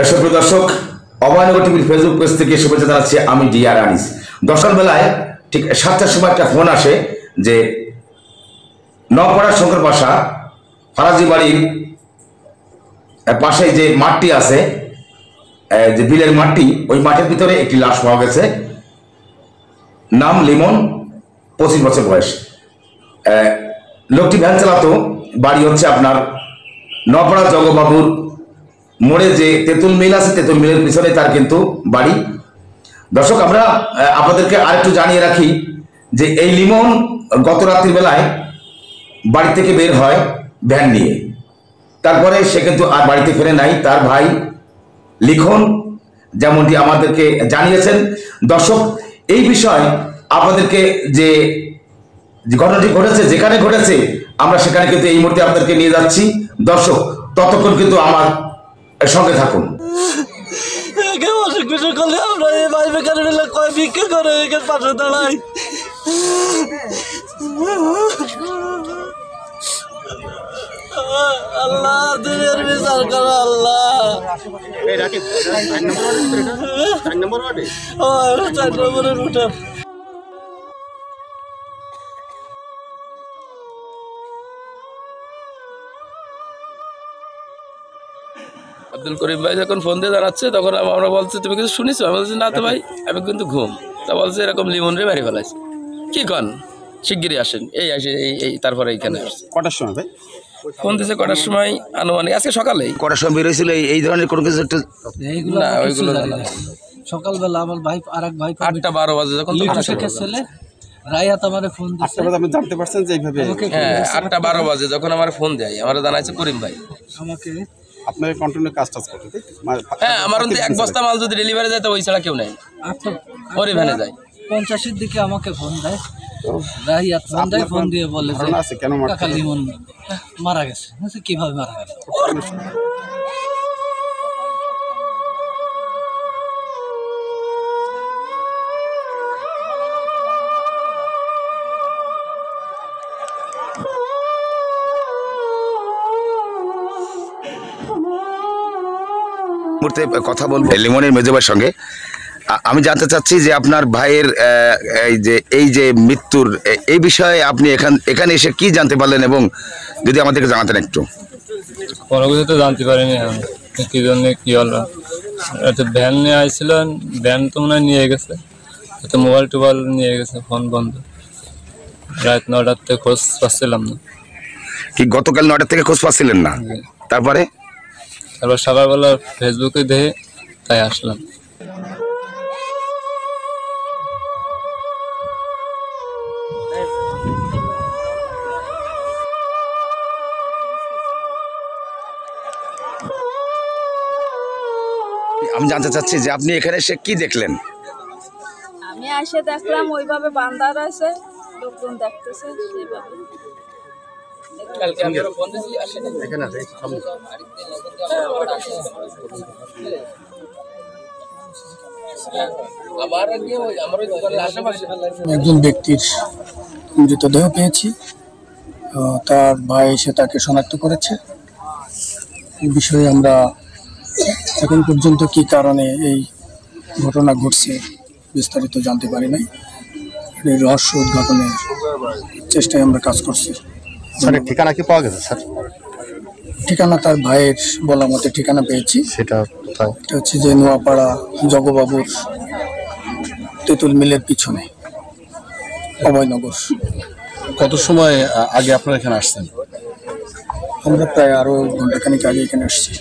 সুপ্রিয় দর্শক, অভয়নগর টিভির ফেসবুক পেজ থেকে শুভেচ্ছা জানাচ্ছি আমি ডিআর আনিস। দশটার বেলায় ঠিক 7টার সময় একটা ফোন আসে যে নপাড়া শঙ্কর বাসা ফারাজি বাড়ির পাশে যে মাঠটি আছে, যে বিলের মাঠটি, ওই মাঠের ভিতরে একটি লাশ পাওয়া গেছে। নাম লিমন, 25 বছর বয়স। লোকটি ভ্যান চালাতো। বাড়ি হচ্ছে আপনার নপাড়া জগবাবুর মোড়ে যে তেঁতুল মিল আছে, তেঁতুল মিলের পিছনে তার কিন্তু বাড়ি। দর্শক, আমরা আপনাদেরকে আরেকটু জানিয়ে রাখি যে এই লিমন গত রাত্রির বেলায় বাড়ি থেকে বের হয় ভ্যান নিয়ে। তারপরে সে কিন্তু আর বাড়িতে ফেরে নাই। তার ভাই লিখন যেমনটি আমাদেরকে জানিয়েছেন। দর্শক, এই বিষয় আপনাদেরকে যে ঘটনাটি ঘটেছে, যেখানে ঘটেছে, আমরা সেখানে কিন্তু এই মুহূর্তে আপনাদেরকে নিয়ে যাচ্ছি। দর্শক, ততক্ষণ কিন্তু আমার সঙ্গে থাকুন। আল্লাহ দুনিয়ার বিচার করো আল্লাহ। 4 নম্বরের উঠে আব্দুল করিম ভাই যখন ফোন দিয়ে জানাচ্ছে, তখন আমরা বলছি তুমি কিছু শুনেছো? আমি বলছি না তো ভাই, আমি কিন্তু ঘুম। তা বলছে এরকম লিমন রে মারি ফেলাইছে। কি কন, শিগগিরই আসেন। এই আসে এই তারপরে এইখানে আসছে। কটার সময় ভাই ফোন দিয়েছে? কটার সময়? আনুমানিক আজকে সকালেই। কটার সময় বেরোয়েছিল এই ধরনের কোনো কিছু একটা? না, ওইগুলো জানা নেই। সকালবেলা আমার ভাই আরেক ভাই 8টা-12 বাজে যখন ছেলে রায়াত আমারে ফোন দিচ্ছে। আপনি জানতে পারছেন যে এইভাবে? হ্যাঁ, 8টা-12 বাজে যখন আমার ফোন দেয়, আমার জানাইছে করিম ভাই আমাকে আপনার কন্টিনিউ কাজ করতে। হ্যাঁ, আমার অন্তে 1 বস্তা মাল যদি ডেলিভারি যায় তো ওই ছাড়া কেউ নেই। ওরে ভ্যানে যায় 50-এর দিকে আমাকে ফোন দেয়। রায়াত ফোন দেয়, ফোন দিয়ে বলে যে আছে কেন কাকা লিমন মারা গেছে। কিভাবে মারা গেল? মুহূর্তে কথা বলবো লিমনের মেজবাইয়ের সঙ্গে। আমি জানতে চাচ্ছি যে আপনার ভাইয়ের এই যে মৃত্যুর এই বিষয়ে আপনি এখানে এসে কি জানতে পারলেন, এবং যদি আমাদেরকে জানাতেন একটু। কোনো কিছু তো জানতে পারিনি আমি, কি জন্য কি হলো। ভ্যান নিয়ে আসছিলেন, ভ্যান তো মনে হয় নিয়ে গেছে, মোবাইল টোবাইল নিয়ে গেছে, ফোন বন্ধ। রাত 9টার থেকে খোঁজ পাচ্ছিলাম না। কি গতকাল 9টা থেকে খোঁজ পাচ্ছিলেন না? তারপর সকালবেলা ফেসবুকে দেখে তাই আসলাম। আমি জানতে চাচ্ছি যে আপনি এখানে এসে কি দেখলেন? আমি এসে দেখলাম ওইভাবে বান্ধা রয়েছে, লোকজন দেখতেছে সেইভাবে। একজন ব্যক্তির মৃতদেহ পেয়েছি, তার ভাই এসে তাকে শনাক্ত করেছে। এই বিষয়ে আমরা এখন পর্যন্ত কি কারণে এই ঘটনা ঘটছে বিস্তারিত জানতে পারি নাই। এই রহস্য উদ্ঘাটনের চেষ্টায় আমরা কাজ করছি। স্যার ঠিকানা কি পাওয়া গেছে? স্যার ঠিকানা তার ভাইয়ের বলা মতে ঠিকানা পেয়েছি। সেটা কোথায়? এটা হচ্ছে যে নোয়াপাড়া জগবাবুর তেঁতুল মিলের পিছনে, অভয়নগর। কত সময় আগে আপনারা এখানে আসছেন? আমরা প্রায় আরো ঘন্টাখানিক আগে এখানে আসছি।